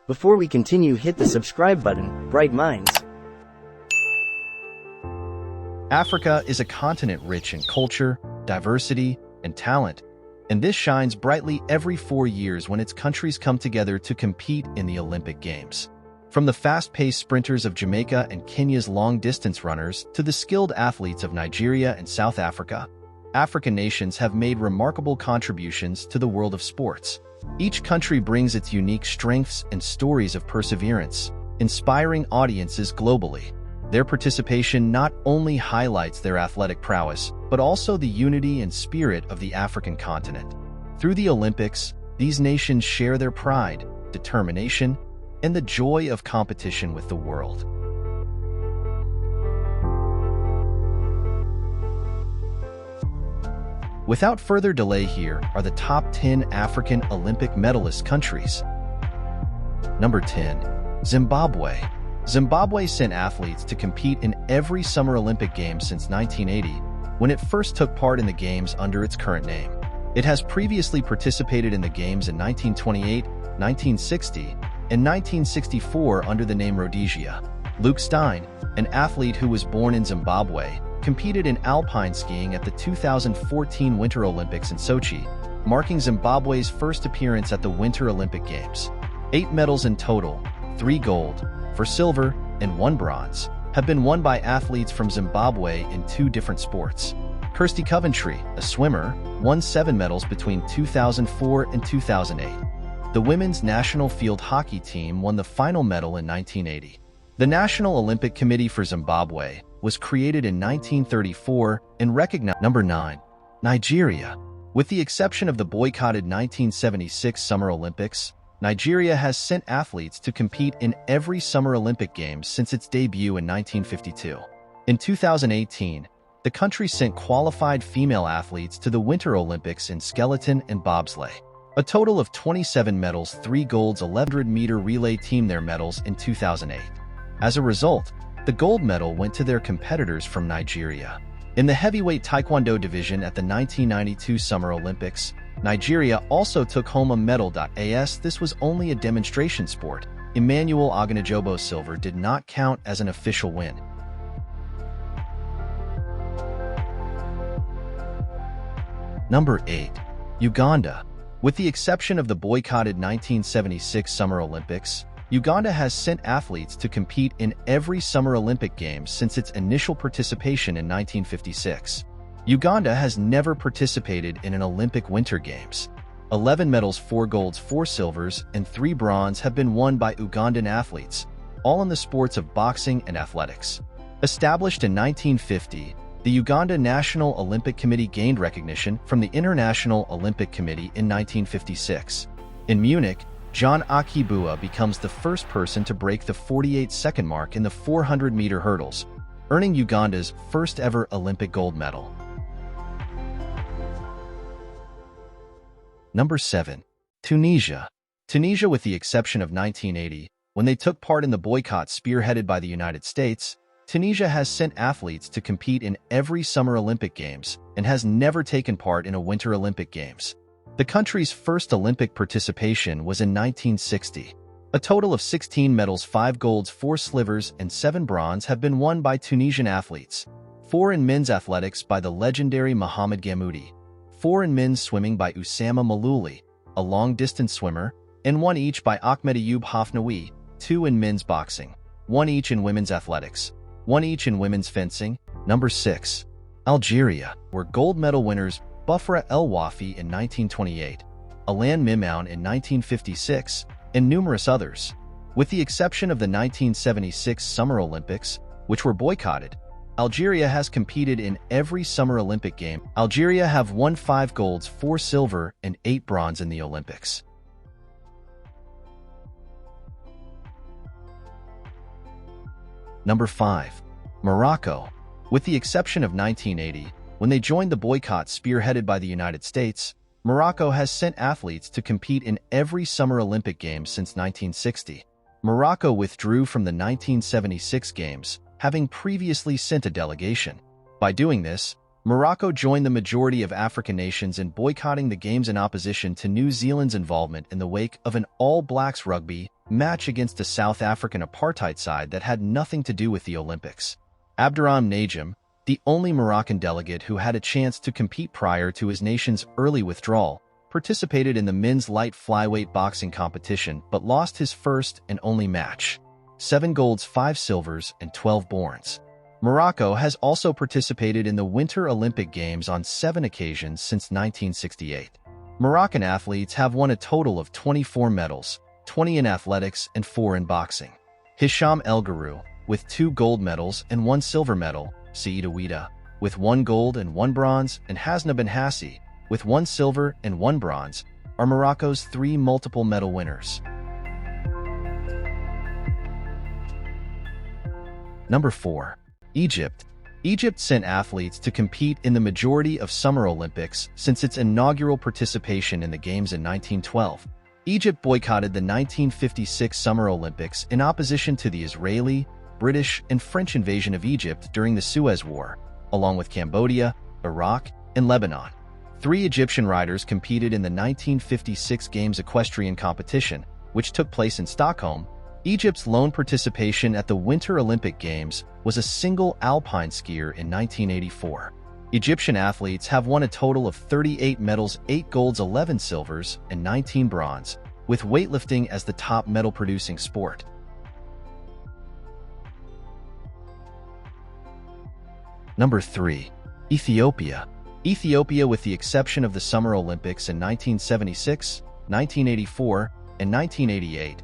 Before we continue, hit the subscribe button, bright minds. Africa is a continent rich in culture, diversity, and talent, and this shines brightly every 4 years when its countries come together to compete in the Olympic Games. From the fast-paced sprinters of Jamaica and Kenya's long-distance runners to the skilled athletes of Nigeria and South Africa, African nations have made remarkable contributions to the world of sports. Each country brings its unique strengths and stories of perseverance, inspiring audiences globally. Their participation not only highlights their athletic prowess, but also the unity and spirit of the African continent. Through the Olympics, these nations share their pride, determination, and the joy of competition with the world. Without further delay, here are the top 10 African Olympic medalist countries. Number 10. Zimbabwe. Zimbabwe sent athletes to compete in every Summer Olympic Games since 1980, when it first took part in the Games under its current name. It has previously participated in the Games in 1928, 1960, and 1964 under the name Rhodesia. Luke Stein, an athlete who was born in Zimbabwe, competed in alpine skiing at the 2014 Winter Olympics in Sochi, marking Zimbabwe's first appearance at the Winter Olympic Games. 8 medals in total, 3 gold, 4 silver, and 1 bronze, have been won by athletes from Zimbabwe in 2 different sports. Kirsty Coventry, a swimmer, won 7 medals between 2004 and 2008. The women's national field hockey team won the final medal in 1980. The National Olympic Committee for Zimbabwe was created in 1934 and recognized. Number 9. Nigeria. With the exception of the boycotted 1976 Summer Olympics, Nigeria has sent athletes to compete in every Summer Olympic Games since its debut in 1952. In 2018, the country sent qualified female athletes to the Winter Olympics in skeleton and bobsleigh. A total of 27 medals, 3 golds, 1100-meter relay team their medals in 2008. As a result, the gold medal went to their competitors from Nigeria. In the heavyweight taekwondo division at the 1992 Summer Olympics, Nigeria also took home a medal. As this was only a demonstration sport, Emmanuel Oganajobo's silver did not count as an official win. Number 8. Uganda. With the exception of the boycotted 1976 Summer Olympics, Uganda has sent athletes to compete in every Summer Olympic Games since its initial participation in 1956. Uganda has never participated in an Olympic Winter Games. 11 medals, 4 golds, 4 silvers, and 3 bronze have been won by Ugandan athletes, all in the sports of boxing and athletics. Established in 1950, the Uganda National Olympic Committee gained recognition from the International Olympic Committee in 1956. In Munich, John Akibua becomes the first person to break the 48-second mark in the 400-meter hurdles, earning Uganda's first-ever Olympic gold medal. Number 7. Tunisia. Tunisia, with the exception of 1980, when they took part in the boycott spearheaded by the United States, Tunisia has sent athletes to compete in every Summer Olympic Games and has never taken part in a Winter Olympic Games. The country's first Olympic participation was in 1960. A total of 16 medals, 5 golds, 4 silvers, and 7 bronze have been won by Tunisian athletes. 4 in men's athletics by the legendary Mohamed Gamoudi, 4 in men's swimming by Oussama Malouli, a long-distance swimmer, and 1 each by Ahmed Ayoub Hafnaoui, 2 in men's boxing, 1 each in women's athletics, 1 each in women's fencing. Number 6. Algeria, where gold medal winners Bufra El Wafi in 1928, Alain Mimoun in 1956, and numerous others. With the exception of the 1976 Summer Olympics, which were boycotted, Algeria has competed in every Summer Olympic Game. Algeria have won 5 golds, 4 silver, and 8 bronze in the Olympics. Number 5. Morocco. With the exception of 1980, when they joined the boycott spearheaded by the United States, Morocco has sent athletes to compete in every Summer Olympic Games since 1960. Morocco withdrew from the 1976 Games, having previously sent a delegation. By doing this, Morocco joined the majority of African nations in boycotting the Games in opposition to New Zealand's involvement in the wake of an All Blacks rugby match against a South African apartheid side that had nothing to do with the Olympics. Abderrahmane Najm, the only Moroccan delegate who had a chance to compete prior to his nation's early withdrawal, participated in the men's light flyweight boxing competition but lost his first and only match. 7 golds, 5 silvers, and 12 bronze. Morocco has also participated in the Winter Olympic Games on 7 occasions since 1968. Moroccan athletes have won a total of 24 medals, 20 in athletics and 4 in boxing. Hisham El Garoui, with 2 gold medals and 1 silver medal, Saïd Ouida, with 1 gold and 1 bronze, and Hasna Ben Hassi, with 1 silver and 1 bronze, are Morocco's 3 multiple medal winners. Number 4. Egypt. Egypt sent athletes to compete in the majority of Summer Olympics since its inaugural participation in the Games in 1912. Egypt boycotted the 1956 Summer Olympics in opposition to the Israeli, British, and French invasion of Egypt during the Suez War, along with Cambodia, Iraq, and Lebanon. 3 Egyptian riders competed in the 1956 Games equestrian competition, which took place in Stockholm. Egypt's lone participation at the Winter Olympic Games was a single alpine skier in 1984. Egyptian athletes have won a total of 38 medals, 8 golds, 11 silvers, and 19 bronze, with weightlifting as the top medal-producing sport. Number 3. Ethiopia. Ethiopia, with the exception of the Summer Olympics in 1976, 1984, and 1988,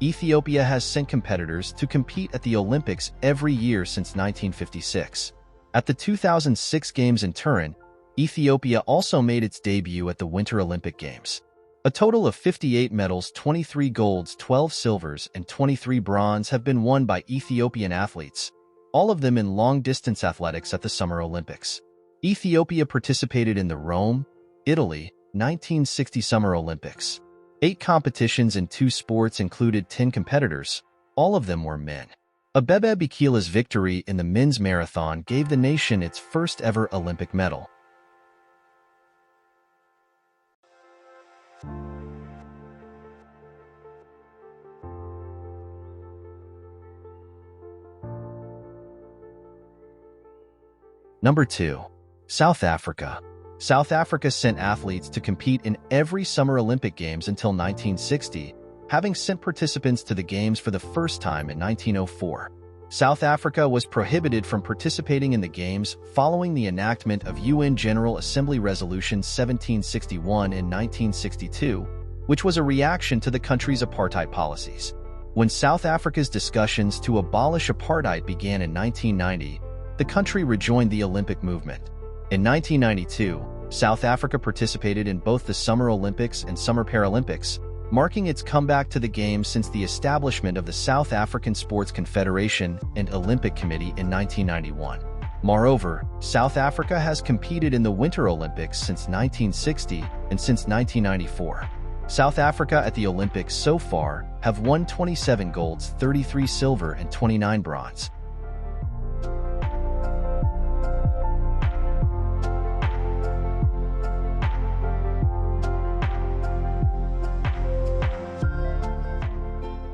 Ethiopia has sent competitors to compete at the Olympics every year since 1956. At the 2006 Games in Turin, Ethiopia also made its debut at the Winter Olympic Games. A total of 58 medals, 23 golds, 12 silvers, and 23 bronze have been won by Ethiopian athletes, all of them in long-distance athletics at the Summer Olympics. Ethiopia participated in the Rome, Italy, 1960 Summer Olympics. 8 competitions in 2 sports included 10 competitors. All of them were men. Abebe Bikila's victory in the men's marathon gave the nation its first ever Olympic medal. Number 2. South Africa. South Africa sent athletes to compete in every Summer Olympic Games until 1960, having sent participants to the Games for the first time in 1904. South Africa was prohibited from participating in the Games following the enactment of UN General Assembly Resolution 1761 in 1962, which was a reaction to the country's apartheid policies. When South Africa's discussions to abolish apartheid began in 1990, the country rejoined the Olympic movement. In 1992, South Africa participated in both the Summer Olympics and Summer Paralympics, marking its comeback to the Games since the establishment of the South African Sports Confederation and Olympic Committee in 1991. Moreover, South Africa has competed in the Winter Olympics since 1960 and since 1994. South Africa at the Olympics so far have won 27 golds, 33 silver, and 29 bronze.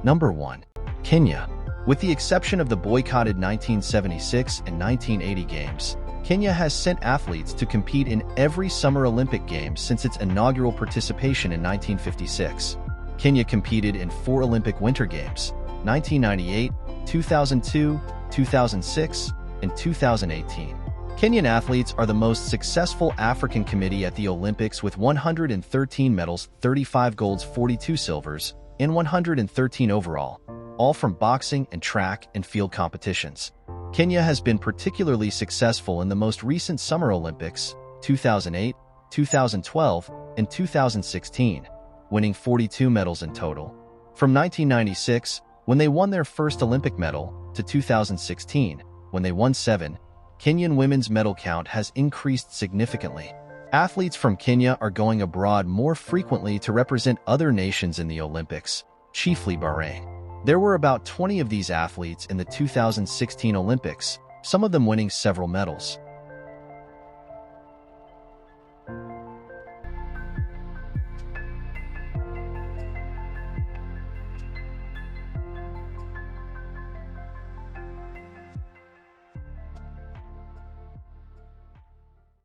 Number 1. Kenya. With the exception of the boycotted 1976 and 1980 Games, Kenya has sent athletes to compete in every Summer Olympic Games since its inaugural participation in 1956. Kenya competed in 4 Olympic Winter Games, 1998, 2002, 2006, and 2018. Kenyan athletes are the most successful African committee at the Olympics with 113 medals, 35 golds, 42 silvers, and 113 overall, all from boxing and track and field competitions. Kenya has been particularly successful in the most recent Summer Olympics, 2008, 2012, and 2016, winning 42 medals in total. From 1996, when they won their first Olympic medal, to 2016, when they won 7, Kenyan women's medal count has increased significantly. Athletes from Kenya are going abroad more frequently to represent other nations in the Olympics, chiefly Bahrain. There were about 20 of these athletes in the 2016 Olympics, some of them winning several medals.